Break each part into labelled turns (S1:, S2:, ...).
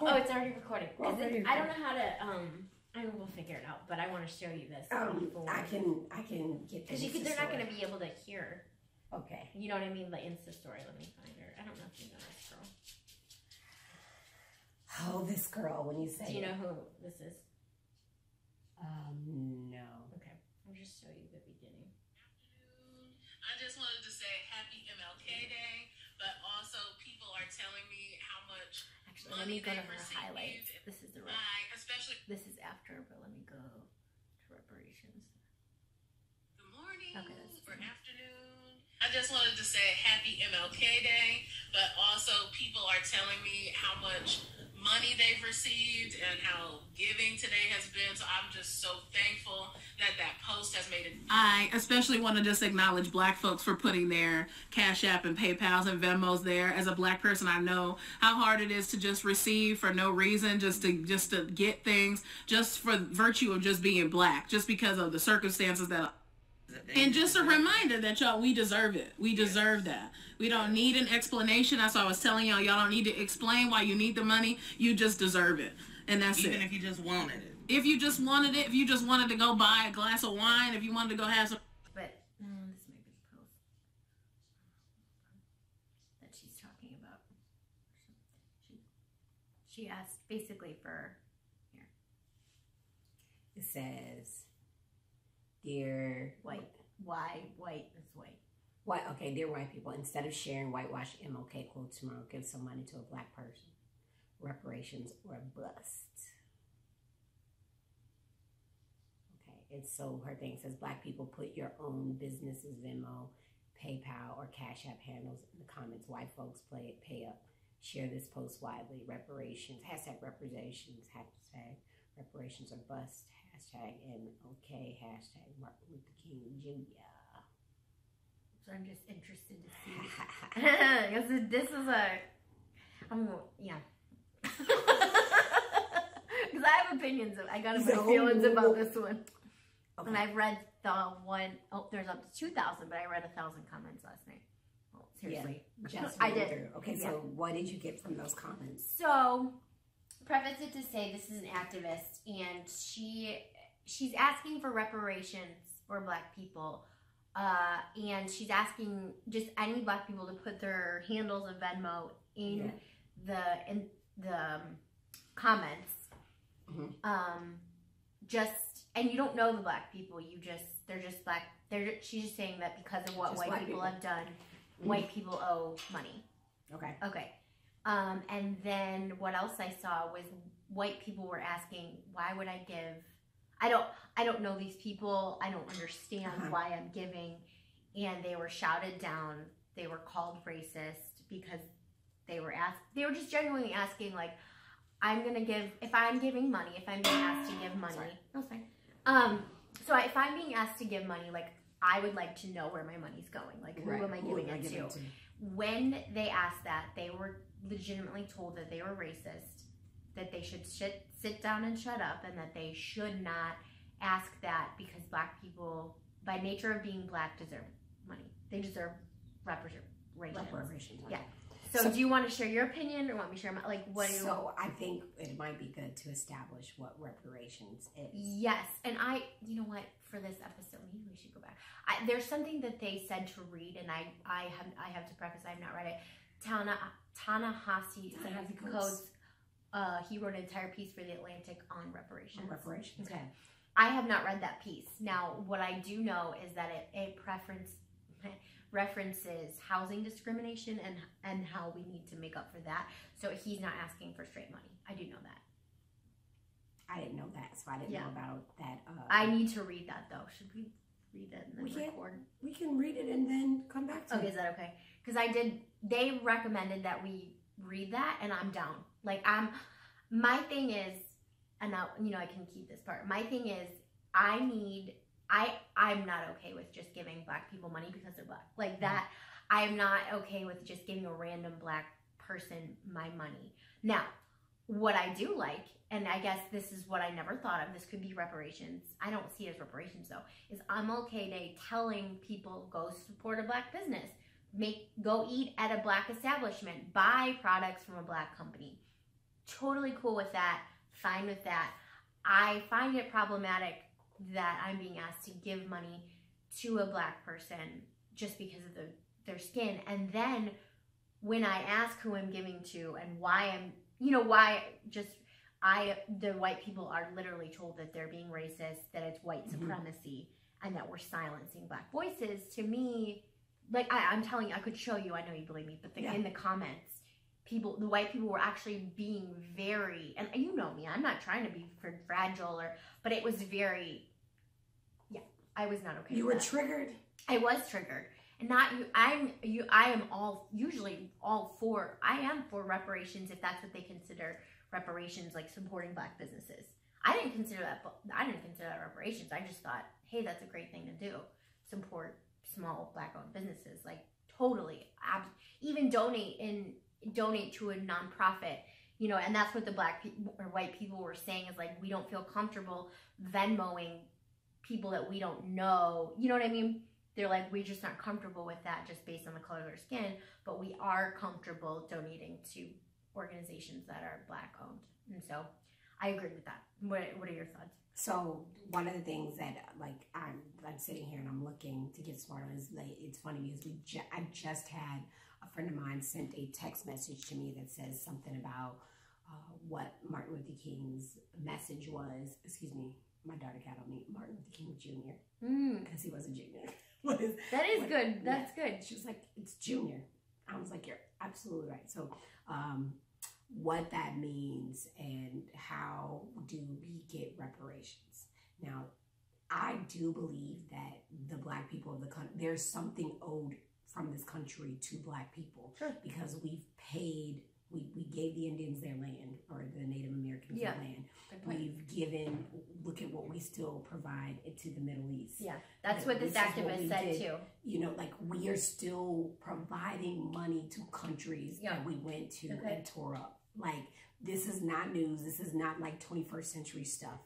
S1: recording.
S2: Oh, it's already recording.
S1: Already
S2: I don't know how to. I mean, we'll figure it out. But I want to show you this.
S1: I can get
S2: because they're not going to be able to hear.
S1: Okay.
S2: You know what I mean? The Insta story. Let me find her. I don't know if you know this girl.
S1: Oh, this girl. When you say.
S2: Do you know who this is?
S1: No.
S2: Okay. I'll just show you the beginning.
S3: I just wanted to say Happy MLK Day, but also people are telling me how much.
S2: Actually, let me go to her highlights. This is the
S3: especially.
S2: This is after, but let me go to reparations.
S3: Good morning
S2: or
S3: afternoon. I just wanted to say Happy MLK Day, but also people are telling me how much money they've received and how giving today has been. So I'm just so thankful that that post has made it.
S4: I especially want to just acknowledge Black folks for putting their Cash App and PayPals and Venmos there. As a Black person, I know how hard it is to just receive for no reason, just to get things, just for virtue of just being Black, just because of the circumstances that. And just a reminder that y'all, we deserve it. We deserve that. We don't need an explanation. That's why I was telling y'all don't need to explain why you need the money. You just deserve it. And that's
S5: Even if you just wanted it.
S4: If you just wanted it, if you just wanted to go buy a glass of wine, if you wanted to go have some.
S2: But this may be the post that she's talking about. She asked basically for here.
S1: It says, dear
S2: white. Why white is white.
S1: White. Okay, dear white people, instead of sharing whitewash MLK quotes tomorrow, give some money to a Black person. Reparations or bust. And so her thing says, Black people, put your own businesses, Venmo, PayPal, or Cash App handles in the comments. White folks pay up. Share this post widely. Reparations, hashtag reparations, hashtag reparations or bust, hashtag MLK, hashtag Martin Luther King Jr.
S2: So I'm just interested to see. Because this is yeah. Because I have opinions. I got my feelings about this one. Okay. And I've read the one, there's up to 2,000, but I read 1,000 comments last night. Well, seriously.
S1: Yeah,
S2: I did.
S1: Okay, so what did you get from those comments?
S2: So, preface it to say this is an activist, and she's asking for reparations for Black people, and she's asking just any Black people to put their handles of Venmo in the comments. Mm-hmm. And you don't know the Black people. They're just Black. She's just saying that because of what white people have done, white people owe money.
S1: Okay.
S2: Okay. And then what else I saw was white people were asking, why would I give? I don't know these people. I don't understand why I'm giving. And they were shouted down. They were called racist because they were just genuinely asking, like, I'm gonna give, if I'm giving money, if I'm being asked to give money. No, fine. So if I'm being asked to give money, like, I would like to know where my money's going. Like, who am I giving it to? When they asked that, they were legitimately told that they were racist, that they should sit down and shut up, and that they should not ask that because Black people, by nature of being Black, deserve money. They deserve reparations. Yeah. So do you want to share your opinion, or want me to share my, like, what do you...
S1: So I think it might be good to establish what reparations is.
S2: Yes, and you know what, for this episode, maybe we should go back. There's something that they said to read, and I have to preface, I have not read it. Ta-Nehisi Codes, he wrote an entire piece for The Atlantic on reparations. Okay. I have not read that piece. Now, what I do know is that it references housing discrimination and how we need to make up for that. So he's not asking for straight money. I do know that.
S1: I didn't know that, so I didn't know about that.
S2: I need to read that, though. Should we read it and then record?
S1: We can read it and then come back to it.
S2: Okay, is that okay? Because they recommended that we read that, and I'm down. Like, my thing is, and now, I can keep this part. My thing is, I'm not okay with just giving Black people money because they're Black. Like that, I'm not okay with just giving a random Black person my money. Now, what I do like, and I guess this is what I never thought of, this could be reparations. I don't see it as reparations though, is MLK Day telling people go support a Black business. Go eat at a Black establishment. Buy products from a Black company. totally cool with that, fine with that. I find it problematic that I'm being asked to give money to a black person just because of their skin. And then when I ask who I'm giving to and why the white people are literally told that they're being racist, that it's white supremacy, and that we're silencing black voices. To me, like I'm telling you, I could show you, I know you believe me, but in the comments, the white people were actually being very, and you know me, I'm not trying to be fragile, but it was very, I was not okay.
S1: You were triggered?
S2: I was triggered. And not you, I am usually all for, I am for reparations if that's what they consider reparations, like supporting black businesses. I didn't consider that reparations. I just thought, hey, that's a great thing to do. Support small black owned businesses. Like totally. Even donate to a nonprofit, and that's what the black people or white people were saying is like, we don't feel comfortable Venmoing people that we don't know. You know what I mean? They're like, we're just not comfortable with that just based on the color of their skin, but we are comfortable donating to organizations that are black owned. And so I agree with that. What are your thoughts?
S1: So one of the things that like I'm sitting here and I'm looking to get smart on is like, it's funny because I just had a friend of mine sent a text message to me that says something about what Martin Luther King's message was. Excuse me, my daughter got on me. Martin Luther King Jr. Because he was a junior.
S2: That is good. That's good.
S1: She was like, it's junior. I was like, you're absolutely right. So what that means and how do we get reparations? Now, I do believe that the black people of the country, there's something owed from this country to black people.
S2: Sure.
S1: Because we've paid, we gave the Indians their land, or the Native Americans their land. We've given, look at what we still provide to the Middle East.
S2: Yeah, that's what this activist said too.
S1: Like we are still providing money to countries that we went to and tore up. Like this is not news. This is not like 21st century stuff.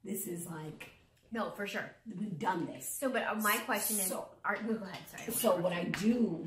S1: This is like,
S2: no, for sure.
S1: We've done this.
S2: So, but my question is, go ahead. Sorry.
S1: So what I do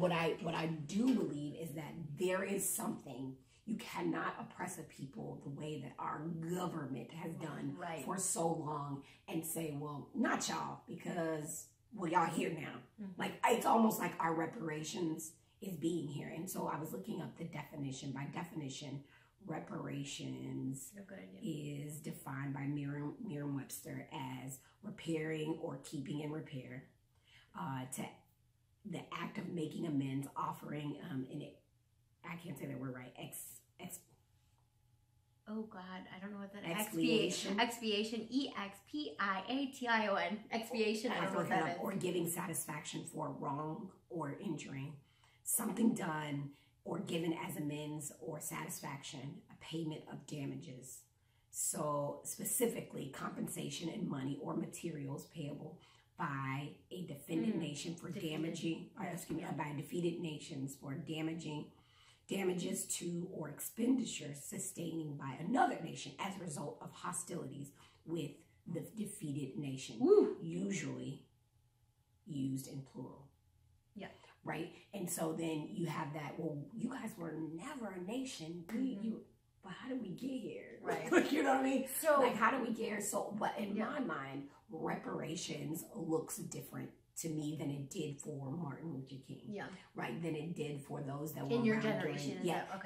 S1: believe is that there is something. You cannot oppress a people the way that our government has done for so long and say, well, not y'all, because, well, y'all here now. Like, it's almost like our reparations is being here. And so I was looking up the definition. By definition, reparations is defined by Merriam-Webster as repairing or keeping in repair, to the act of making amends, offering, I can't say that word right,
S2: oh God, I don't know what that is.
S1: Expiation.
S2: Expiation. E-X-P-I-A-T-I-O-N. Expiation. I don't know what that is.
S1: Or giving satisfaction for wrong or injuring. Something done or given as amends or satisfaction, a payment of damages. So specifically, compensation in money or materials payable by a defendant nation for by defeated nations for damages to or expenditures sustaining by another nation as a result of hostilities with the defeated nation. Usually used in plural. Yeah. Right? And so then you have that, well, you guys were never a nation. But how did we get here?
S2: Right.
S1: Like, you know what I mean? So, like, how did we get here? So, but in my mind, reparations looks different to me than it did for Martin Luther King. Yeah. Right? Than it did for those that were
S2: in your generation.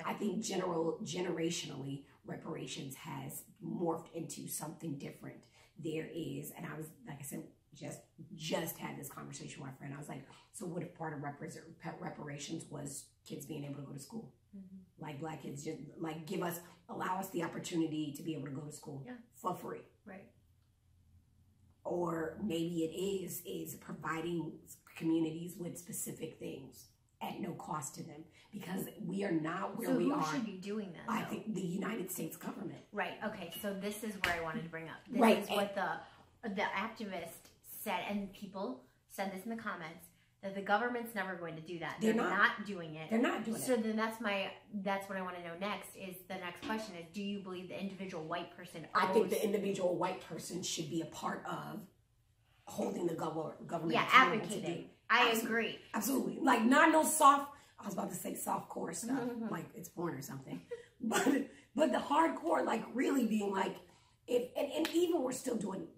S1: I think generationally, reparations has morphed into something different. There is, and I was, like I said, just had this conversation with my friend. I was like, so what if part of reparations was kids being able to go to school? Like black kids, just like allow us the opportunity to be able to go to school for free. Right. Or maybe it is providing communities with specific things at no cost to them, because we are not where we are.
S2: So who should be doing that?
S1: I think the United States government.
S2: Right. Okay. So this is where I wanted to bring up. This is what the activist said, and people said this in the comments, that the government's never going to do that. They're not doing it.
S1: They're not doing it.
S2: So then that's what I want to know next. Is the next question is, do you believe the individual white person owes...
S1: I think the individual white person should be a part of holding the government.
S2: Yeah, advocating. I agree.
S1: Absolutely. Like, not no soft, I was about to say soft core stuff, like it's porn or something. But But the hardcore, like really being like, and even we're still doing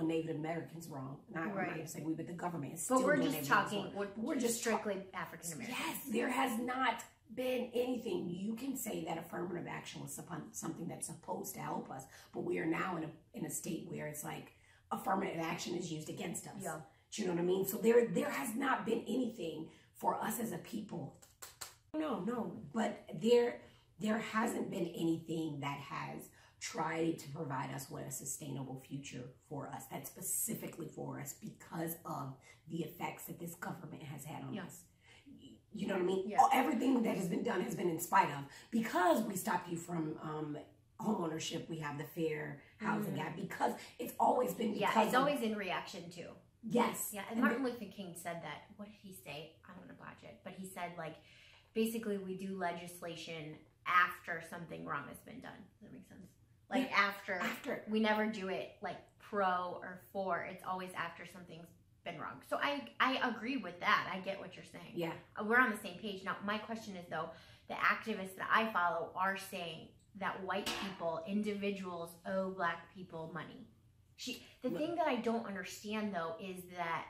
S1: Native Americans wrong. I'm not even saying we, but the government is still
S2: but we're
S1: doing
S2: just
S1: Native
S2: talking. We're just strictly African American.
S1: Yes, there has not been anything. You can say that affirmative action was something that's supposed to help us, but we are now in a state where it's like affirmative action is used against us.
S2: Yeah.
S1: Do you know what I mean? So there has not been anything for us as a people. No, but there hasn't been anything that has tried to provide us with a sustainable future for us, that's specifically for us because of the effects that this government has had on us. You know what I mean?
S2: Yeah.
S1: Everything that has been done has been in spite of, because we stopped you from home ownership, we have the fair housing gap, because it's always been because
S2: it's always in reaction to.
S1: Yes.
S2: Yeah, and Martin Luther King said that. What did he say? I don't want to botch it, but he said, like, basically we do legislation after something wrong has been done. Does that make sense? Like after we never do it like pro or for. It's always after something's been wrong. So I agree with that. I get what you're saying.
S1: Yeah.
S2: We're on the same page. Now, my question is, though, the activists that I follow are saying that white people, individuals, owe black people money. The thing that I don't understand, though, is that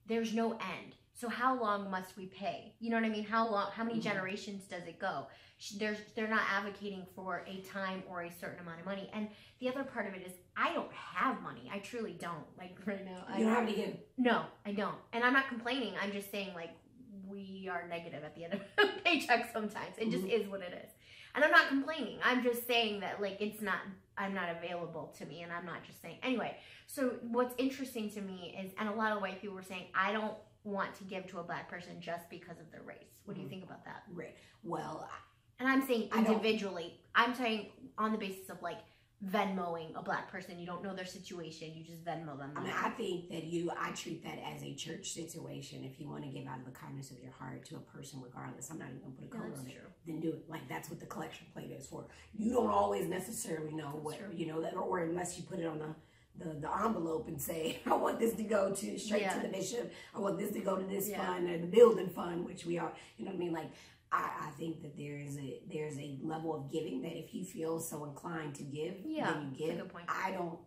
S2: there's no end. So how long must we pay? You know what I mean? How many generations does it go? They're not advocating for a time or a certain amount of money. And the other part of it is I don't have money. I truly don't. Like right now.
S1: You don't have any give?
S2: No, I don't. And I'm not complaining. I'm just saying, like, we are negative at the end of the paycheck sometimes. It just is what it is. And I'm not complaining. I'm just saying that, like, I'm not available to me, and I'm not just saying. Anyway, so what's interesting to me is, and a lot of white people were saying, I don't want to give to a black person just because of their race. What do you think about that?
S1: Right. Well,
S2: and I'm saying individually. I'm saying on the basis of, like, Venmoing a black person. You don't know their situation. You just Venmo them.
S1: I mean, I think that I treat that as a church situation. If you want to give out of the kindness of your heart to a person, regardless, I'm not even going to put a color on it. Then do it. Like, that's what the collection plate is for. You don't always necessarily know what, you know, that, or unless you put it on the envelope and say, I want this to go to straight to the bishop. I want this to go to this fund or the building fund, which we are. You know what I mean? Like, I think that there's a level of giving that if you feel so inclined to give, then you give.
S2: That's a good point.
S1: I don't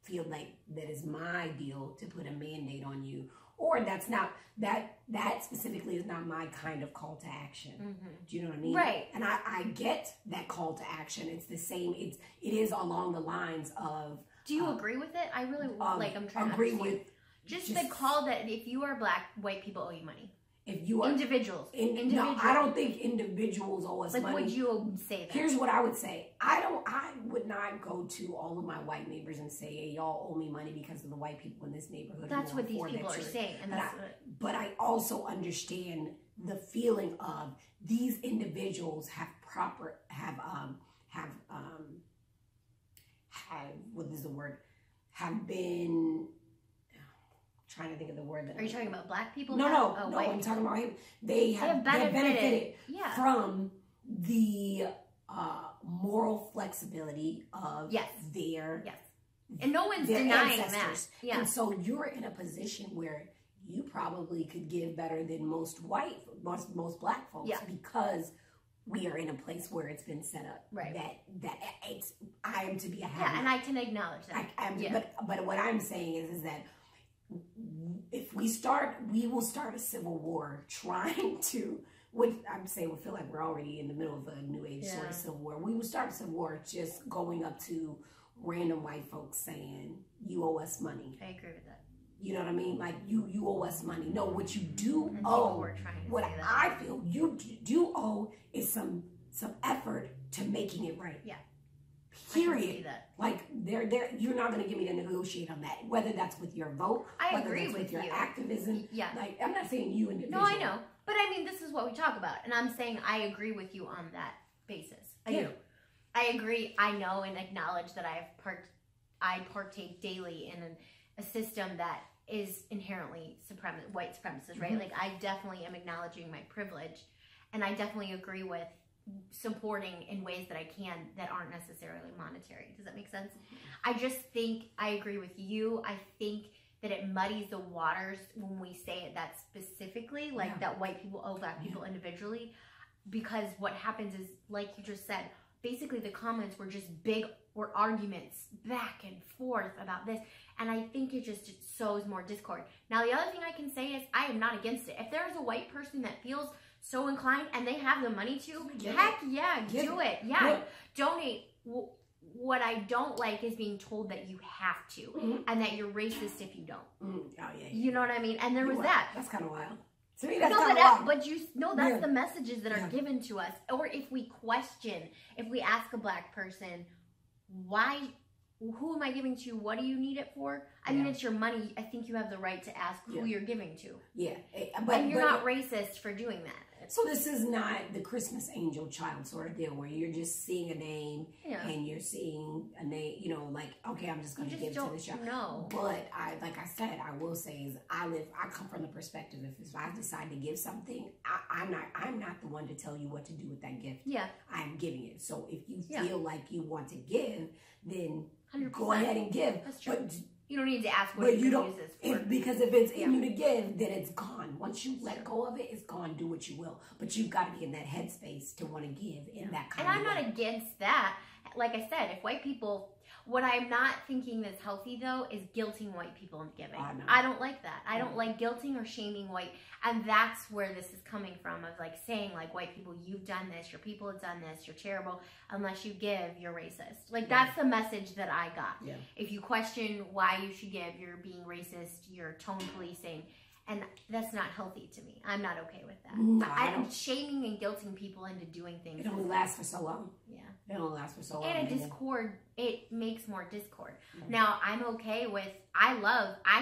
S1: feel like that is my deal to put a mandate on you, or that's not that specifically is not my kind of call to action. Do you know what I mean?
S2: Right.
S1: And I get that call to action. It's the same. It is along the lines of.
S2: Do you agree with it? I really like. I'm trying to
S1: agree
S2: understand.
S1: with
S2: just the call that if you are black, white people owe you money.
S1: If you are
S2: individuals,
S1: no, I don't think individuals owe us money.
S2: Like, would you say that?
S1: Here's what I would say. I would not go to all of my white neighbors and say, hey, y'all owe me money because of the white people in this neighborhood.
S2: That's what these people are saying. And
S1: but I also understand the feeling of these individuals have what is the word? Have been. Trying to think of the word.
S2: Are you talking about black people?
S1: No, I'm talking about him. They have benefited from the moral flexibility of their
S2: and no one's denying ancestors. That. Yeah.
S1: And so you're in a position where you probably could give better than most black folks because we are in a place where it's been set up that I am to be a habit.
S2: Yeah, and I can acknowledge that.
S1: But what I'm saying is that if we will start a civil war trying to, which I'm saying we feel like we're already in the middle of a new age sort of civil war. We will start a civil war just going up to random white folks saying, you owe us money.
S2: I agree with that.
S1: You know what I mean? Like, you owe us money. No, what you do owe, what I feel you do owe is some effort to making it right.
S2: Yeah.
S1: Period. Like you're not going to get me to negotiate on that. Whether that's with your vote,
S2: I agree with
S1: your activism.
S2: Yeah.
S1: Like, I'm not saying you individually.
S2: No, I know, but I mean, this is what we talk about, and I'm saying I agree with you on that basis. I do. I agree. I know and acknowledge that I partake daily in a system that is inherently white supremacist, right? Like, I definitely am acknowledging my privilege, and I definitely agree with supporting in ways that I can that aren't necessarily monetary. Does that make sense? I just think I agree with you. I think that it muddies the waters when we say it that specifically, like that white people owe black people individually, because what happens is, like you just said, basically the comments were just were arguments back and forth about this. And I think it just sows more discord. Now, the other thing I can say is I am not against it. If there is a white person that feels so inclined and they have the money to, heck yeah, do it. Yeah, donate. What I don't like is being told that you have to and that you're racist if you don't.
S1: Oh, yeah.
S2: You know what I mean? And there was that.
S1: That's kind of wild. To me, that's kind of wild.
S2: But that's the messages that are given to us. Or if we question, if we ask a black person, who am I giving to? What do you need it for? I mean, it's your money. I think you have the right to ask who you're giving to.
S1: Yeah.
S2: And you're not racist for doing that.
S1: So this is not the Christmas angel child sort of deal where you're just seeing a name and you're seeing a name, you know, like, okay, I'm just going to give to this child.
S2: No.
S1: But like I said, I will say is I come from the perspective if I decide to give something, I'm not the one to tell you what to do with that gift.
S2: Yeah.
S1: I'm giving it. So if you feel like you want to give, then
S2: 100%.
S1: Go ahead and give.
S2: That's true.
S1: But
S2: you don't need to ask what you use this for.
S1: Because if it's in you to give, then it's gone. Once you let go of it, it's gone. Do what you will. But you've got to be in that headspace to want to give in that kind of way.
S2: And I'm not against that. Like I said, if white people... What I'm not thinking that's healthy, though, is guilting white people into giving.
S1: Oh, no.
S2: I don't like that. I don't like guilting or shaming white. And that's where this is coming from, of like saying, like, white people, you've done this, your people have done this, you're terrible. Unless you give, you're racist. Like, that's the message that I got.
S1: Yeah.
S2: If you question why you should give, you're being racist, you're tone policing. And that's not healthy to me. I'm not okay with that.
S1: No,
S2: I'm shaming and guilting people into doing things.
S1: It only lasts for so long.
S2: Yeah.
S1: It only lasts for so long.
S2: And a discord, it makes more discord. Now, I'm okay with, I've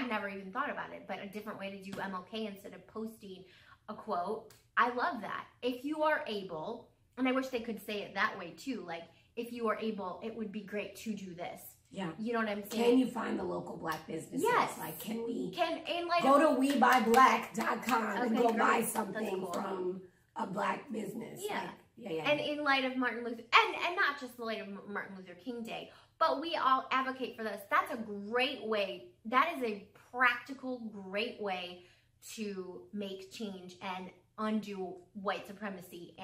S2: never even thought about it, but a different way to do MLK instead of posting a quote. I love that. If you are able, and I wish they could say it that way too, like, if you are able, it would be great to do this.
S1: Yeah.
S2: You know what I'm saying?
S1: Can you find the local black businesses?
S2: Yes.
S1: Like, can we
S2: like
S1: go to WeBuyBlack.com and go buy something
S2: cool.
S1: from a black business?
S2: Yeah.
S1: Like, yeah.
S2: And in light of Martin Luther, and not just the light of Martin Luther King Day, but we all advocate for this. That's a great way. That is a practical, great way to make change and undo white supremacy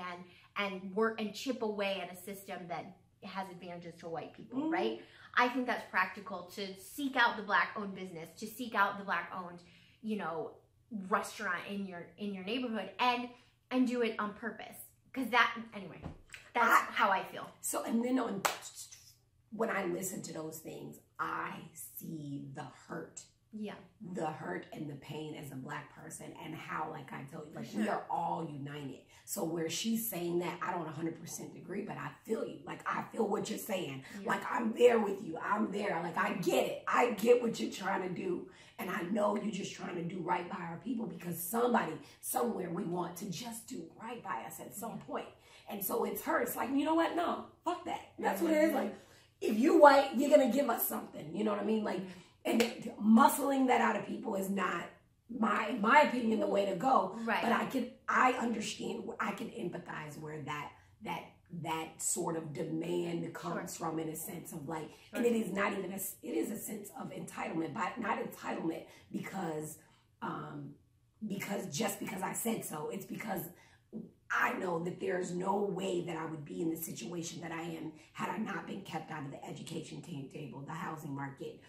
S2: and work and chip away at a system that has advantages to white people, right? I think that's practical, to seek out the black-owned business, to seek out the black-owned, restaurant in your neighborhood, and do it on purpose. Because that's how I feel. So, and then
S1: when I listen to those things, I see the hurt.
S2: Yeah.
S1: The hurt and the pain as a black person, and how, like I told you, like, we are all united. So where she's saying that, I don't 100% agree, but I feel you. Like, I feel what you're saying. Yeah. Like, I'm there with you. I'm there. Like, I get it. I get what you're trying to do. And I know you're just trying to do right by our people, because somebody, somewhere, we want to just do right by us at some point. And so it's her. It's like, you know what? No, fuck that. That's what it is. Like, if you white, you're going to give us something. You know what I mean? Like, and muscling that out of people is not, my opinion, the way to go.
S2: Right.
S1: But I understand, I can empathize where that sort of demand comes from, in a sense of like, and it is not even it is a sense of entitlement, but not entitlement because I said so. It's because I know that there's no way that I would be in the situation that I am had I not been kept out of the education table, the housing market,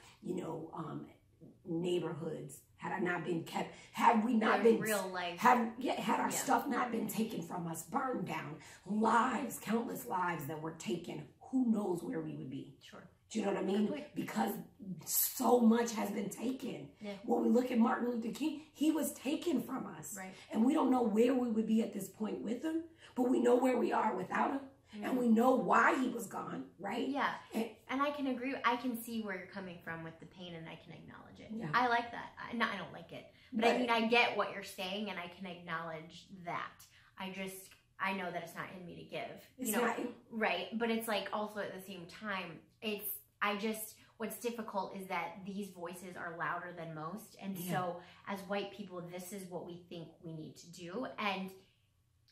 S1: neighborhoods. Had I not been kept, had we not been
S2: real life,
S1: had our stuff not been taken from us, burned down, lives, countless lives that were taken, who knows where we would be?
S2: Sure.
S1: Do you know what I mean? Because so much has been taken. Yeah. When we look at Martin Luther King, he was taken from us.
S2: Right.
S1: And we don't know where we would be at this point with him, but we know where we are without him. Mm-hmm. And we know why he was gone, right?
S2: Yeah. And I can agree. I can see where you're coming from with the pain, and I can acknowledge it.
S1: Yeah.
S2: I like that. I don't like it. But I mean, I get what you're saying, and I can acknowledge that. I know that it's not in me to give.
S1: It's not.
S2: Right. But it's like also at the same time, what's difficult is that these voices are louder than most. And so as white people, this is what we think we need to do. And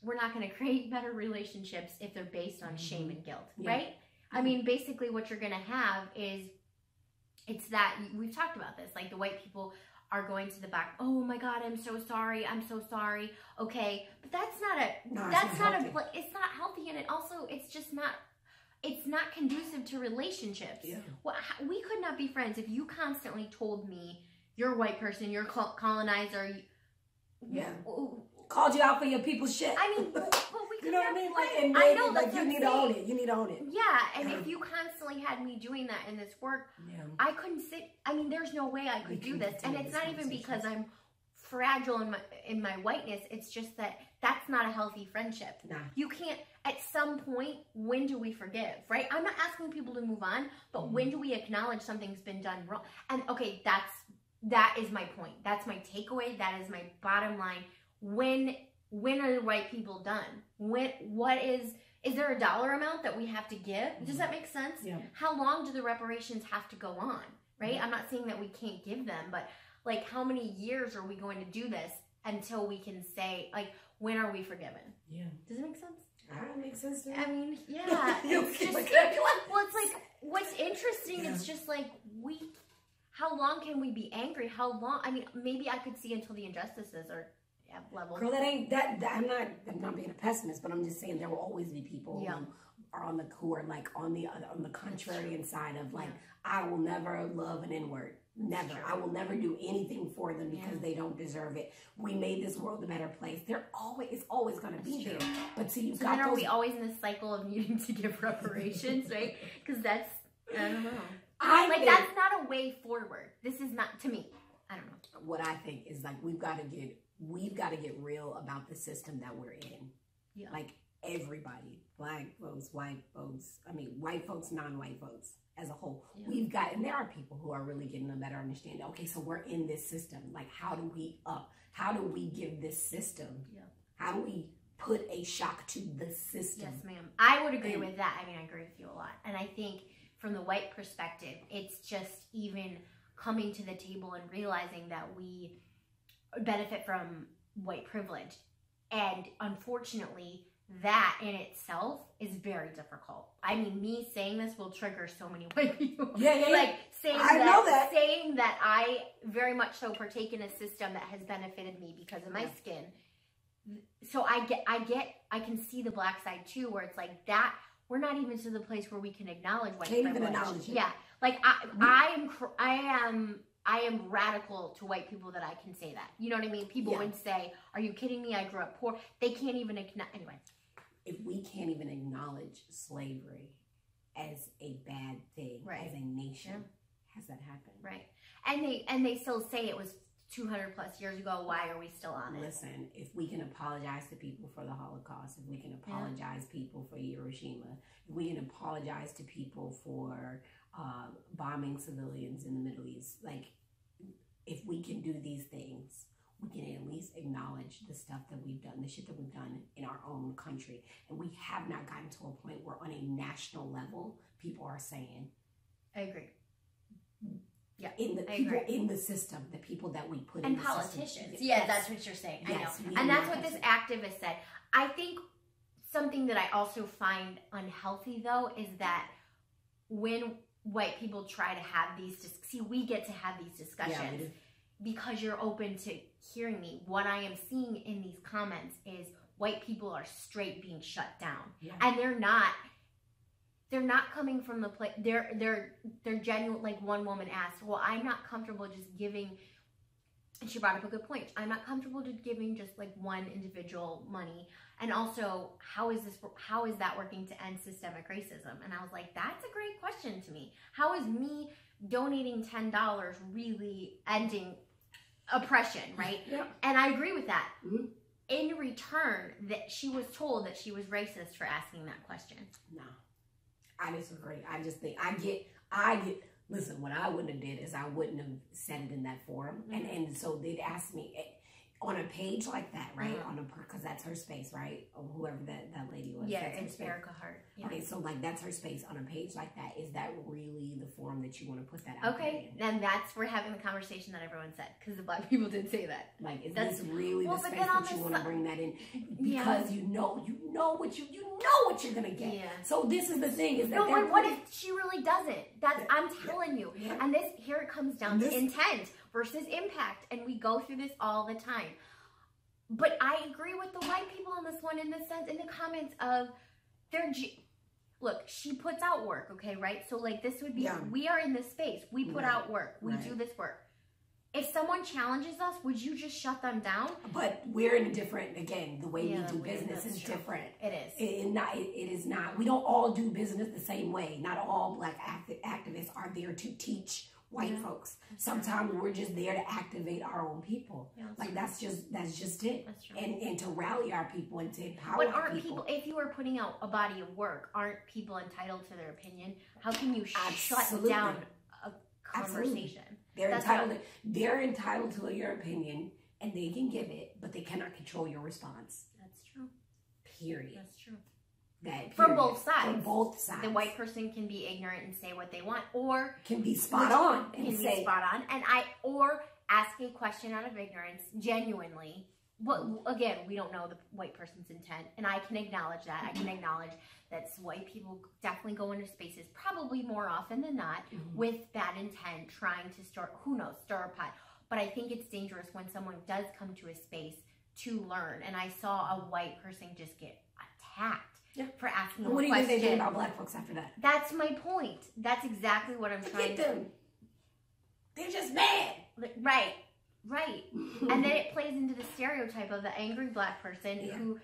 S2: we're not going to create better relationships if they're based on shame and guilt, right? I mean, basically what you're going to have is, it's that, we've talked about this, like the white people are going to the back, oh my God, I'm so sorry, okay, but that's not it's not healthy, and it also, it's just not it's not conducive to relationships.
S1: Yeah.
S2: Well, we could not be friends if you constantly told me you're a white person, you're a colonizer.
S1: Yeah. Called you out for your people's shit.
S2: I mean, but we could
S1: you know what I mean? Like, and
S2: I know,
S1: like you need to own it. You need to own it.
S2: Yeah, and if you constantly had me doing that in this work, I couldn't sit. I mean, there's no way I could do this, and it's not even because I'm fragile in my whiteness. It's just that that's not a healthy friendship.
S1: Nah.
S2: You can't. At some point, when do we forgive? Right? I'm not asking people to move on, but when do we acknowledge something's been done wrong? And okay, that is my point. That's my takeaway. That is my bottom line. When are the white people done? Is there a dollar amount that we have to give? Does that make sense?
S1: Yeah.
S2: How long do the reparations have to go on? Right? I'm not saying that we can't give them, but like how many years are we going to do this until we can say, like, when are we forgiven?
S1: Yeah.
S2: Does it make sense?
S1: That makes sense to me.
S2: I mean, yeah. It's just, well, it's like, what's interesting is just like, how long can we be angry? How long? I mean, maybe I could see until the injustices are level.
S1: Girl, I'm not being a pessimist, but I'm just saying there will always be people who are on the contrarian side of like, I will never love an N-word. Never. I will never do anything for them because they don't deserve it. We made this world a better place. It's always going to be there. But see,
S2: then are we always in this cycle of needing to give reparations, right? Because that's, I don't know. That's not a way forward. This is not, to me, I don't know.
S1: What I think is like, we've got to get real about the system that we're in. Yeah. Like everybody, black folks, white folks, white folks, non-white folks as a whole. Yeah. And there are people who are really getting a better understanding. Okay, so we're in this system. Like, how do we give this system? Yeah. How do we put a shock to the system?
S2: Yes, ma'am. I would agree with that. I mean, I agree with you a lot. And I think from the white perspective, it's just even coming to the table and realizing that we benefit from white privilege. And unfortunately, that in itself is very difficult. I mean, me saying this will trigger so many white people. Yeah. Like saying that I very much so partake in a system that has benefited me because of my skin. So I can see the black side too, where it's like that. We're not even to the place where we can acknowledge white privilege. Even acknowledge it. Yeah, like I am radical to white people that I can say that. You know what I mean? People would say, "Are you kidding me? I grew up poor." They can't even acknowledge. Anyway,
S1: if we can't even acknowledge slavery as a bad thing, as a nation, has that happened?
S2: Right. And they still say it was 200 plus years ago. Why are we still on it?
S1: Listen, if we can apologize to people for the Holocaust, if we can apologize people for Hiroshima, if we can apologize to people for bombing civilians in the Middle East, like, if we can do these things, we can at least acknowledge the stuff that we've done, the shit that we've done in our own country. And we have not gotten to a point where on a national level, people are saying,
S2: I agree. Yeah,
S1: in the system, the people that we put in the system. And
S2: politicians. Yeah, that's what you're saying. Yes, I know. And that's what this activist said. I think something that I also find unhealthy, though, is that when white people try to have we get to have these discussions because you're open to hearing me. What I am seeing in these comments is white people are straight being shut down. Yeah. And they're not coming from the place. They're genuine. Like one woman asked, well, I'm not comfortable just giving, and she brought up a good point. I'm not comfortable just giving just like one individual money. And also, how is that working to end systemic racism? And I was like, that's a great question to me. How is me donating $10 really ending oppression, right? Yeah. And I agree with that. Mm-hmm. In return, that she was told that she was racist for asking that question.
S1: No. I disagree. I just think listen, what I wouldn't have did is I wouldn't have said it in that forum. Mm-hmm. And so they'd ask me on a page like that, right? Mm-hmm. Because that's her space, right? Or whoever that lady was.
S2: Yeah, it's Erica Hart. Yeah.
S1: Okay, so like that's her space on a page like that. Is that really the forum that you want to put that out?
S2: Okay, then we're having the conversation that everyone said, because the black people did say that.
S1: Like, is this really the space that you want to bring that in? Because you know what you're gonna get. Yeah. So this is the thing, is that
S2: what if she really doesn't? I'm telling you. Yeah. And here it comes down to intent versus impact, and we go through this all the time. But I agree with the white people on this one in the comments of look, she puts out work, okay, right? So like this would be,
S1: Yeah.
S2: we are in this space. We put out work. We do this work. If someone challenges us, would you just shut them down?
S1: But we're in a different, again, the way we do business is different.
S2: It is.
S1: It is not. We don't all do business the same way. Not all Black activists are there to teach white folks. Sometimes we're just there to activate our own people. Yeah, like that's just it.
S2: That's true.
S1: And to rally our people and to empower
S2: but aren't
S1: people.
S2: If you are putting out a body of work, aren't people entitled to their opinion? How can you shut down a conversation?
S1: They're entitled to your opinion, and they can give it, but they cannot control your response.
S2: That's true.
S1: Period.
S2: That's true.
S1: From
S2: both sides.
S1: From both sides.
S2: The white person can be ignorant and say what they want, or
S1: can be spot on
S2: or ask a question out of ignorance, genuinely. But again, we don't know the white person's intent, and I can acknowledge that. I can acknowledge that white people definitely go into spaces, probably more often than not, with bad intent, trying to stir a pot. But I think it's dangerous when someone does come to a space to learn. And I saw a white person just get attacked for asking a question.
S1: What do you think they did about Black folks after that?
S2: That's my point. That's exactly what I'm trying to do.
S1: They're just mad.
S2: Right. And then it plays into the stereotype of the angry Black person who,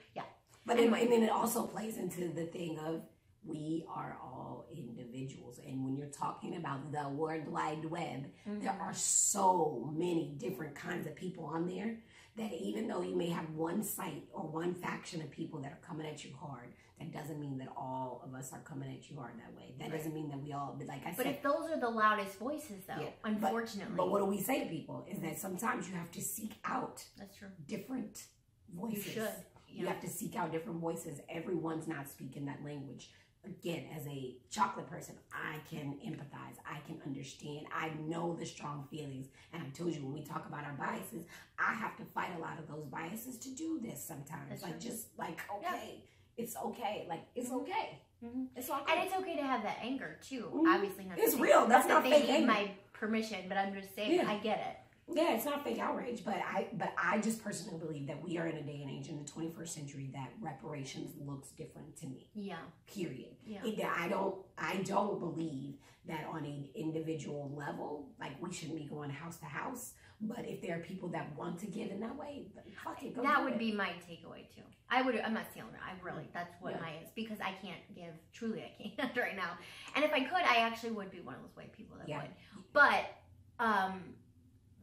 S1: But and then it also plays into the thing of we are all individuals. And when you're talking about the World Wide Web, there are so many different kinds of people on there that even though you may have one site or one faction of people that are coming at you hard, that doesn't mean that all of us are coming at you hard that way. That doesn't mean that we all, like I said.
S2: But if those are the loudest voices, though, unfortunately.
S1: But what do we say to people is that sometimes you have to seek out different voices.
S2: You should.
S1: You have to seek out different voices. Everyone's not speaking that language. Again, as a chocolate person, I can empathize. I can understand. I know the strong feelings. And I told you, when we talk about our biases, I have to fight a lot of those biases to do this sometimes. It's it's okay. Like, it's okay. It's okay.
S2: And it's okay to have that anger, too. Obviously not.
S1: It's real. That's not fake anger.
S2: They need my permission, but I'm just saying, I get it.
S1: Yeah, it's not fake outrage, but I just personally believe that we are in a day and age in the 21st century that reparations looks different to me. Yeah. Period. Yeah. I don't believe that on an individual level, like we shouldn't be going house to house. But if there are people that want to give in that way, fuck it.
S2: That would be my takeaway too. I'm not stealing it. That's what mine is, because I can't give. Truly, I can't right now. And if I could, I actually would be one of those white people that would.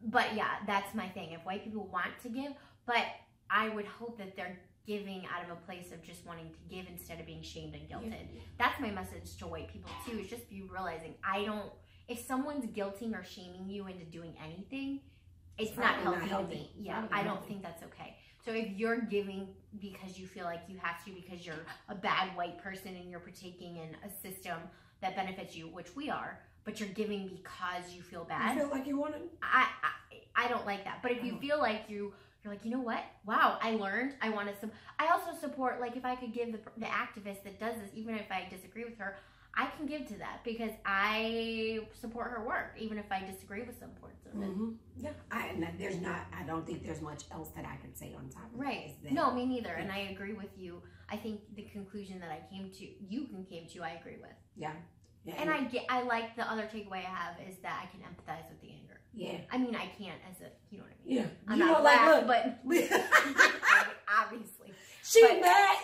S2: But yeah, that's my thing. If white people want to give, but I would hope that they're giving out of a place of just wanting to give instead of being shamed and guilted. Yeah. That's my message to white people too, is just be realizing if someone's guilting or shaming you into doing anything, it's not healthy to me. Yeah, I don't think that's okay. So if you're giving because you feel like you have to, because you're a bad white person and you're partaking in a system that benefits you, which we are, but you're giving because you feel bad.
S1: You feel like you want to?
S2: I don't like that. But if you feel like you're like, you know what? Wow, I learned. I want to. I also support, like, if I could give the activist that does this, even if I disagree with her, I can give to that because I support her work, even if I disagree with some parts of it.
S1: Yeah, I don't think there's much else that I could say on top of
S2: right. No, me neither. And I agree with you. I think the conclusion that you came to, I agree with.
S1: Yeah. Yeah,
S2: and I like the other takeaway I have is that I can empathize with the anger. Yeah. I mean, I can't you know what I mean? Yeah. I'm not black, but obviously.
S1: She's mad,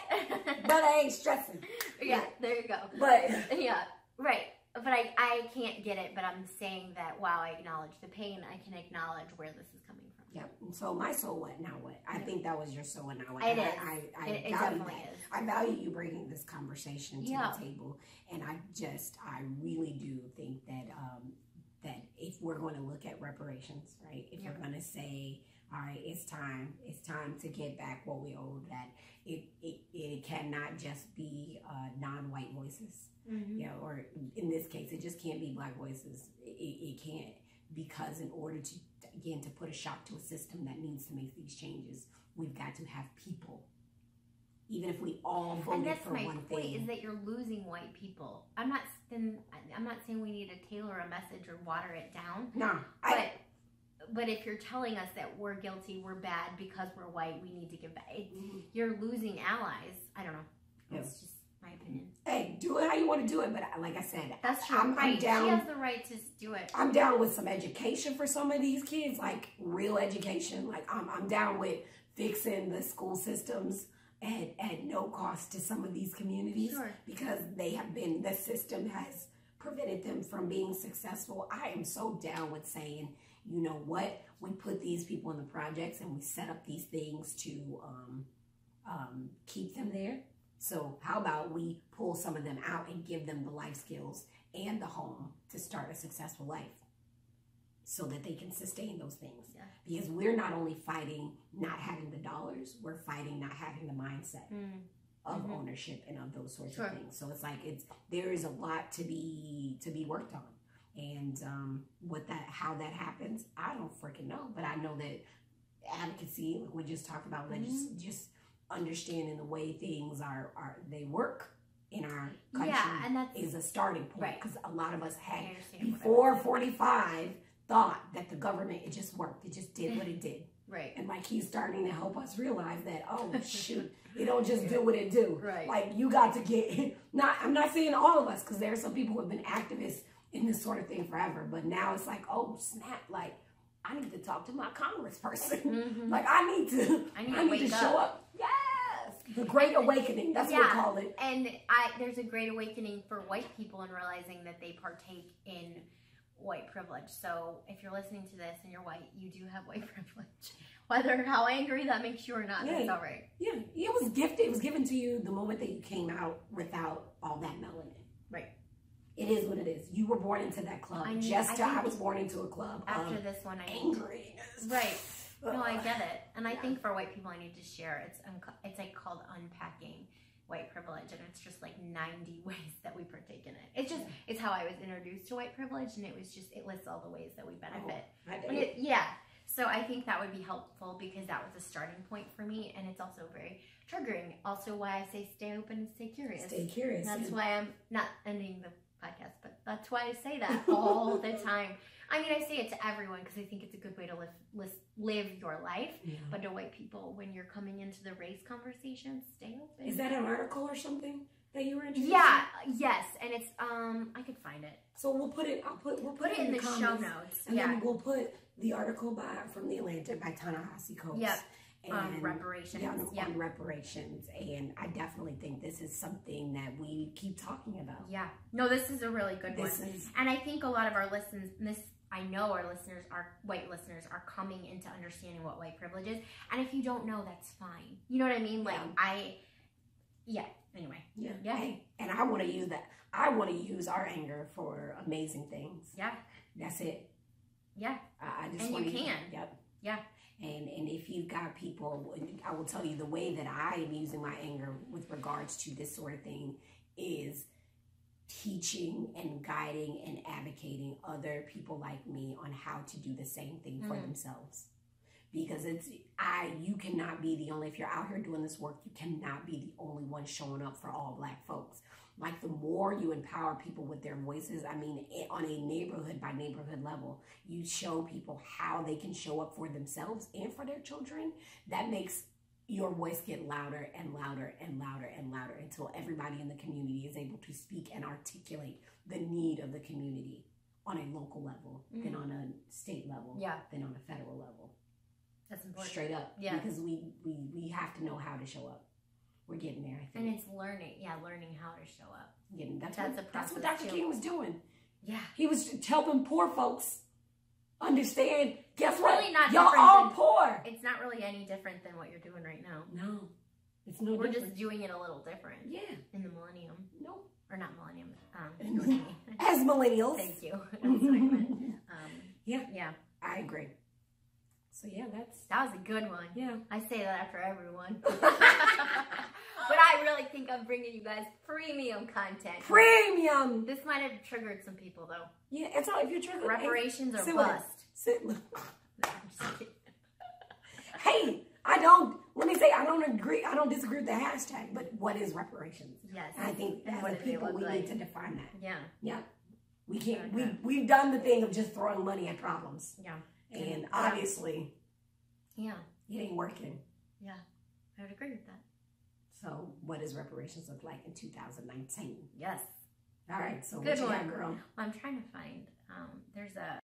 S1: but I ain't stressing.
S2: Yeah, there you go.
S1: But
S2: yeah, right. But I can't get it, but I'm saying that, wow, I acknowledge the pain. I can acknowledge where this is coming from.
S1: Yeah. So my so what, now what? I think that was your so what, now what.
S2: It is.
S1: It definitely is. I value you bringing this conversation to the table. And I really do think that that if we're going to look at reparations, right? If we're going to say, all right, it's time to get back what we owe, that it cannot just be non-white voices, or in this case, it just can't be black voices. It can't, because in order to, again, to put a shock to a system that needs to make these changes, we've got to have people. Even if we all voted for one thing. And that's my point,
S2: is that you're losing white people. I'm not saying we need to tailor a message or water it down.
S1: No.
S2: But if you're telling us that we're guilty, we're bad because we're white, we need to give back. You're losing allies. I don't know. It's just my opinion.
S1: Hey, do it how you want to do it, but like I said,
S2: That's true.
S1: I'm down.
S2: She has the right to do it.
S1: I'm down with some education for some of these kids, like real education. Like I'm down with fixing the school systems at no cost to some of these communities,
S2: Sure.
S1: because the system has prevented them from being successful. I am so down with saying, you know what, we put these people in the projects and we set up these things to keep them there. So how about we pull some of them out and give them the life skills and the home to start a successful life so that they can sustain those things.
S2: Yeah.
S1: Because we're not only fighting not having the dollars, we're fighting not having the mindset of ownership and of those sorts of things. So it's like there is a lot to be worked on. And how that happens, I don't freaking know. But I know that advocacy, like we just talked about, just understanding the way things they work in our country,
S2: and that's,
S1: is a starting point.
S2: Right.
S1: Because a lot of us had before 45 thought that the government, it just worked. It just did what it did.
S2: Right.
S1: And like he's starting to help us realize that, oh shoot, it don't just do what it do.
S2: Right.
S1: Like you got to get I'm not saying all of us, because there are some people who have been activists in this sort of thing forever, but now it's like, oh snap, like I need to talk to my congressperson. Like I need to show up. Yes, the Great Awakening. That's what we call it.
S2: And there's a great awakening for white people in realizing that they partake in white privilege. So if you're listening to this and you're white, you do have white privilege. Whether how angry that makes you or not, that's all right.
S1: Yeah, it was gifted. It was given to you the moment that you came out without all that melanin. Right. It is what it is. You were born into that club. I was born into a club.
S2: After this one,
S1: angriness.
S2: Right. No, I get it. And I think for white people, I need to share. It's like called Unpacking White Privilege, and it's just like 90 ways that we partake in it. It's how I was introduced to white privilege, and it lists all the ways that we benefit. So I think that would be helpful, because that was a starting point for me, and it's also very triggering. Also, why I say stay open and stay curious.
S1: Stay curious.
S2: That's why I'm not ending the podcast, but that's why I say that all the time. I mean, I say it to everyone because I think it's a good way to live your life. Yeah. But to white people, when you're coming into the race conversation, stay open.
S1: Is that an article or something that you were interested
S2: in? Yes, and it's I could find it.
S1: So we'll put it. We'll put it in the
S2: show notes,
S1: and then we'll put the article from the Atlantic by Ta-Nehisi.
S2: Yep. And reparations.
S1: On reparations. And I definitely think this is something that we keep talking about.
S2: Yeah. No, this is a really good one. And I think a lot of our listeners, I know our listeners, our white listeners, are coming into understanding what white privilege is. And if you don't know, that's fine. You know what I mean? Like, anyway.
S1: Yeah. Hey, and I want to use that. I want to use our anger for amazing things.
S2: Yeah.
S1: That's it.
S2: Yeah.
S1: I just
S2: and
S1: want
S2: you
S1: to.
S2: can.
S1: Yep.
S2: Yeah.
S1: And if you've got people, I will tell you the way that I am using my anger with regards to this sort of thing is teaching and guiding and advocating other people like me on how to do the same thing for themselves. Because you cannot be the only, if you're out here doing this work, you cannot be the only one showing up for all Black folks. Like, the more you empower people with their voices, I mean, on a neighborhood by neighborhood level, you show people how they can show up for themselves and for their children. That makes your voice get louder and louder and louder and louder until everybody in the community is able to speak and articulate the need of the community on a local level, then on a state level, then on a federal level.
S2: That's important.
S1: Straight up. Yeah. Because we have to know how to show up. We're getting there, I think.
S2: And it's learning how to show up.
S1: That's what Dr. King was doing.
S2: Yeah.
S1: He was helping poor folks understand, guess what?
S2: Really not
S1: y'all all poor.
S2: It's not really any different than what you're doing right now.
S1: No. It's no
S2: We're
S1: different.
S2: just doing it a little different.
S1: Yeah.
S2: In the millennium.
S1: Nope.
S2: Or not millennium.
S1: As millennials.
S2: Thank you. That's what I meant.
S1: Yeah. I agree. So yeah,
S2: that was a good one.
S1: Yeah.
S2: I say that after everyone. But I really think I'm bringing you guys premium content.
S1: Premium!
S2: This might have triggered some people, though.
S1: Yeah, it's all, if you're triggered.
S2: Reparations or bust.
S1: No, I'm just kidding. Hey, I don't disagree with the hashtag, but what is reparations?
S2: Yes.
S1: And I think as a people, we need to define that.
S2: Yeah.
S1: Yeah. We can't, we've done the thing of just throwing money at problems.
S2: Yeah.
S1: And obviously,
S2: it
S1: ain't working.
S2: Yeah. I would agree with that.
S1: So what does reparations look like in 2019?
S2: Yes.
S1: All right, so
S2: Good
S1: what you
S2: one.
S1: got, girl?
S2: I'm trying to find, there's a,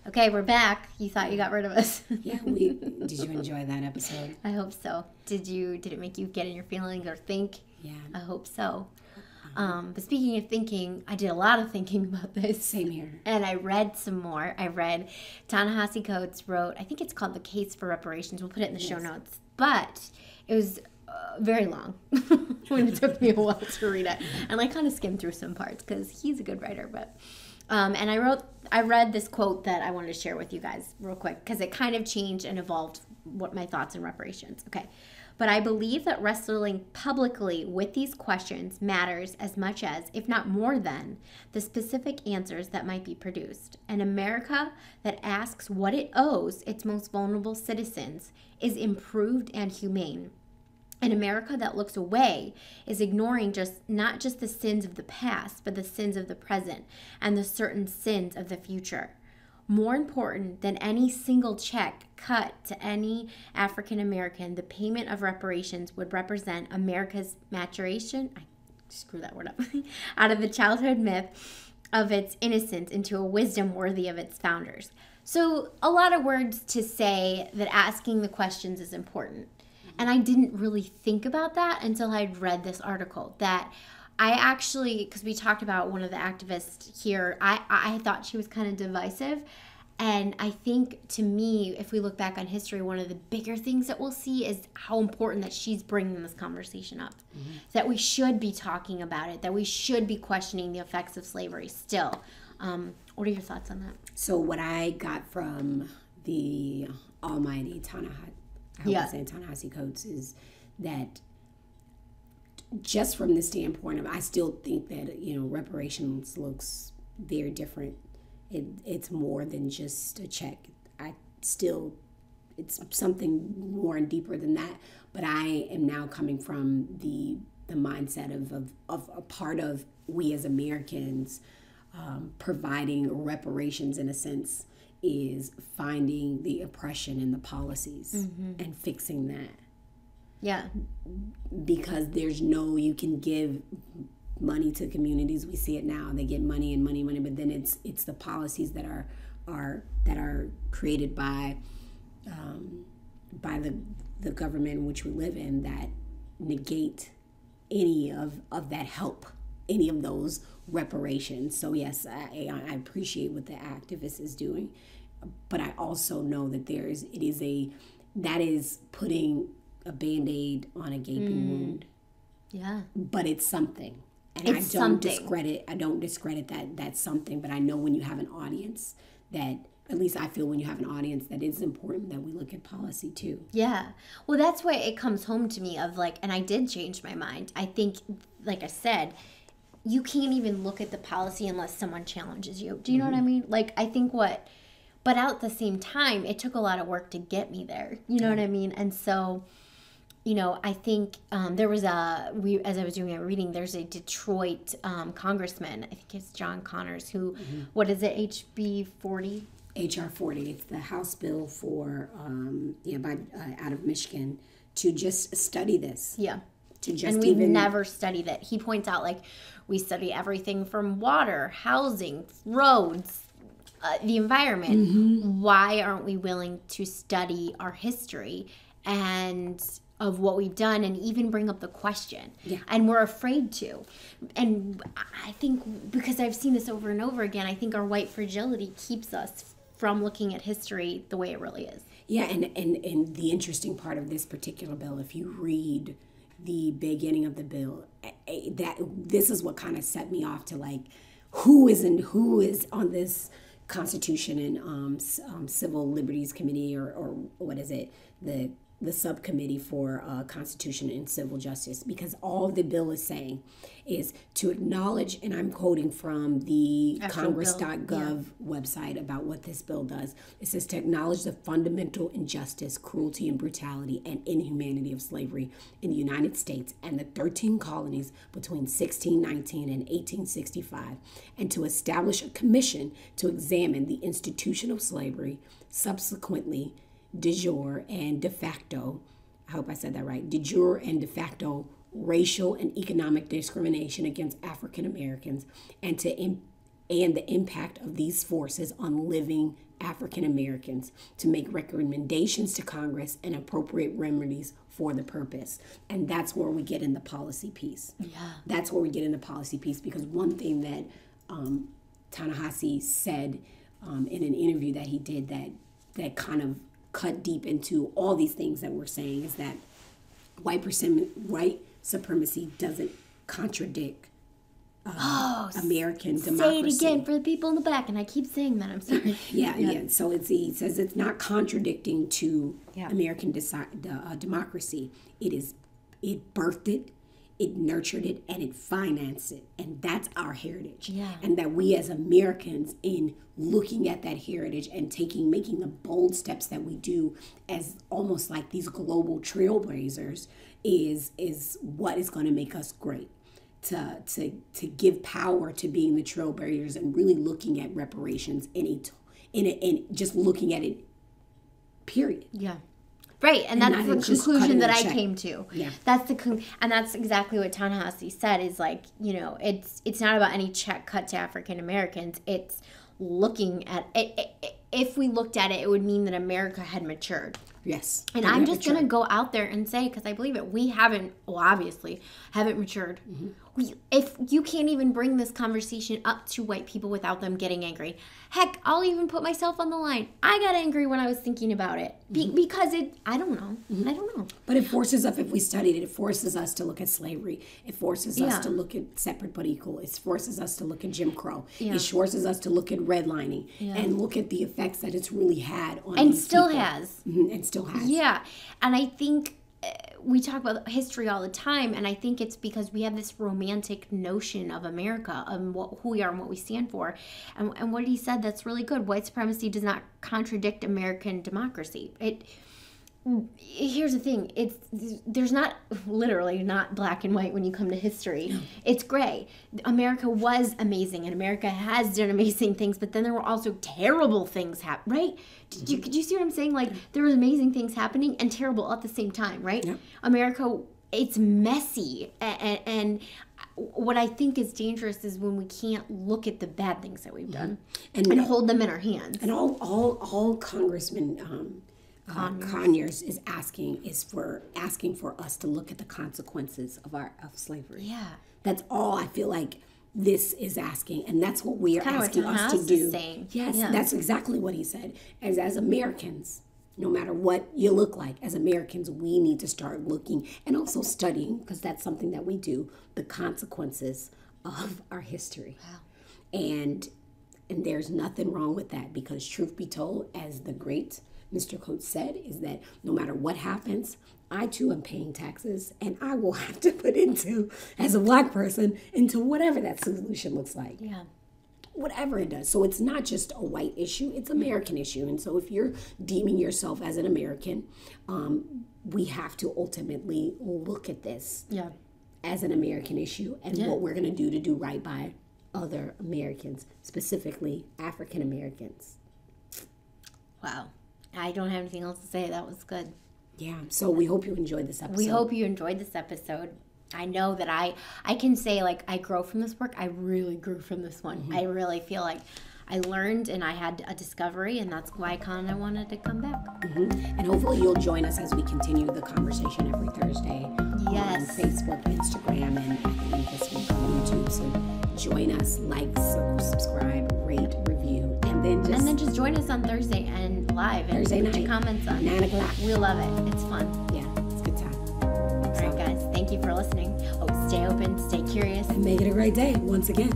S2: okay, we're back. You thought you got rid of us.
S1: Yeah, did you enjoy that episode?
S2: I hope so. Did it make you get in your feelings or think?
S1: Yeah.
S2: I hope so. But speaking of thinking, I did a lot of thinking about this.
S1: Same here.
S2: And I read some more. I read Ta-Nehisi Coates wrote, I think it's called The Case for Reparations. We'll put it in the show notes. But it was very long when it took me a while to read it. And I kind of skimmed through some parts because he's a good writer. But and I read this quote that I wanted to share with you guys real quick because it kind of changed and evolved what my thoughts on reparations. Okay. But I believe that wrestling publicly with these questions matters as much as, if not more than, the specific answers that might be produced. An America that asks what it owes its most vulnerable citizens is improved and humane. An America that looks away is ignoring not just the sins of the past, but the sins of the present and the certain sins of the future. More important than any single check cut to any African American, the payment of reparations would represent America's maturation, I screw that word up, out of the childhood myth of its innocence into a wisdom worthy of its founders. So a lot of words to say that asking the questions is important. And I didn't really think about that until I'd read this article that I actually, because we talked about one of the activists here, I thought she was kind of divisive. And I think, to me, if we look back on history, one of the bigger things that we'll see is how important that she's bringing this conversation up. Mm-hmm. That we should be talking about it, that we should be questioning the effects of slavery still. What are your thoughts on that?
S1: So what I got from the almighty Ta-Nehisi Coates is that just from the standpoint of, I still think that, reparations looks very different. It's more than just a check. It's something more and deeper than that. But I am now coming from the mindset of a part of we as Americans providing reparations, in a sense, is finding the oppression in the policies and fixing that.
S2: Yeah.
S1: Because you can give money to communities. We see it now. They get money and money, but then it's the policies that are created by the government in which we live in that negate any of that help, any of those reparations. So yes, I appreciate what the activist is doing, but I also know that that is putting a Band-Aid on a gaping wound. Yeah. But it's something. And I don't discredit that that's something, but I know when you have an audience that, at least I feel when you have an audience, that it's important that we look at policy too.
S2: Yeah. Well, that's why it comes home to me of and I did change my mind. I think, like I said, you can't even look at the policy unless someone challenges you. Do you know what I mean? I think but at the same time, it took a lot of work to get me there. You know what I mean? And so, I think there was as I was doing my reading, there's a Detroit congressman, I think it's John Connors, who, what is it, HB 40?
S1: HR 40. It's the House bill for, out of Michigan, to just study this.
S2: Yeah. And we never studied it. He points out, we study everything from water, housing, roads, the environment. Why aren't we willing to study our history and of what we've done and even bring up the question? Yeah. And we're afraid to. And I think, because I've seen this over and over again, I think our white fragility keeps us from looking at history the way it really is.
S1: Yeah, and the interesting part of this particular bill, if you read the beginning of the bill, that this is what kind of set me off to who is on this Constitution and Civil Liberties Committee, or what is it, the the subcommittee for Constitution and Civil Justice, because all the bill is saying is to acknowledge, and I'm quoting from the Congress.gov website about what this bill does. It says to acknowledge the fundamental injustice, cruelty, and brutality and inhumanity of slavery in the United States and the 13 colonies between 1619 and 1865, and to establish a commission to examine the institution of slavery, subsequently de jure and de facto, I hope I said that right, de jure and de facto racial and economic discrimination against African Americans, and the impact of these forces on living African Americans, to make recommendations to Congress and appropriate remedies for the purpose. And that's where we get in the policy piece. Yeah. That's where we get in the policy piece, because one thing that Ta-Nehisi said in an interview that he did that kind of cut deep into all these things that we're saying is that white supremacy doesn't contradict American democracy.
S2: Say it again for the people in the back, and I keep saying that. I'm sorry.
S1: Yeah. So he says it's not contradicting to American democracy. It birthed it, it nurtured it, and it financed it, and that's our heritage. Yeah. And that we as Americans, in looking at that heritage and making the bold steps that we do as almost like these global trailblazers, is what is going to make us great. To give power to being the trailblazers and really looking at reparations in just looking at it, period.
S2: Yeah. Right, and that's the conclusion that I came to.
S1: Yeah.
S2: That's and that's exactly what Ta-Nehisi said, is like, it's not about any check cut to African Americans. It's looking at it. If we looked at it, it would mean that America had matured.
S1: Yes.
S2: And I'm just going to go out there and say, because I believe it, we obviously haven't matured. Mm-hmm. If you can't even bring this conversation up to white people without them getting angry. Heck, I'll even put myself on the line. I got angry when I was thinking about it. Because I don't know. Mm-hmm. I don't know.
S1: But it forces us, if we studied it forces us to look at slavery. It forces us to look at separate but equal. It forces us to look at Jim Crow. Yeah. It forces us to look at redlining and look at the effects that it's really had on
S2: and
S1: these
S2: still
S1: people.
S2: Has.
S1: Mm-hmm. And still has.
S2: Yeah. And I think we talk about history all the time, and I think it's because we have this romantic notion of America, of who we are and what we stand for. And what he said, that's really good. White supremacy does not contradict American democracy. Here's the thing. There's not, literally not black and white when you come to history. No. It's gray. America was amazing, and America has done amazing things, but then there were also terrible things happen, right? Did you see what I'm saying? Like, there were amazing things happening and terrible at the same time, right? Yep. America, it's messy. And what I think is dangerous is when we can't look at the bad things that we've done and hold them in our hands.
S1: And all Congressman Conyers is asking for us to look at the consequences of slavery.
S2: Yeah. That's
S1: all I feel like this is asking, and that's what we are asking us to do. Yes, that's exactly what he said. As Americans, no matter what you look like, as Americans, we need to start looking and also studying, because that's something that we do, the consequences of our history. Wow. And there's nothing wrong with that, because truth be told, as the great Mr. Coates said, is that no matter what happens, I too am paying taxes, and I will have to put into, as a black person, into whatever that solution looks like. Yeah. Whatever it does. So it's not just a white issue, it's an American issue. And so if you're deeming yourself as an American, we have to ultimately look at this as an American issue and what we're going to do right by other Americans, specifically African Americans.
S2: Wow. I don't have anything else to say. That was good.
S1: Yeah. So we hope you enjoyed this episode.
S2: We hope you enjoyed this episode. I know that I can say, like, I grow from this work. I really grew from this one. Mm-hmm. I really feel like I learned and I had a discovery, and that's why kind of wanted to come back.
S1: Mm-hmm. And hopefully you'll join us as we continue the conversation every Thursday.
S2: Yes.
S1: On Facebook, Instagram, and I think this week on YouTube. So join us, like, subscribe, rate, review, and then
S2: just join us on Thursday and live.
S1: Thursday
S2: and
S1: night.
S2: Put your comments on.
S1: 9 o'clock.
S2: We love it. It's fun.
S1: Yeah, it's a good time.
S2: All right, guys. Thank you for listening. Oh, stay open, stay curious.
S1: And make it a great day once again.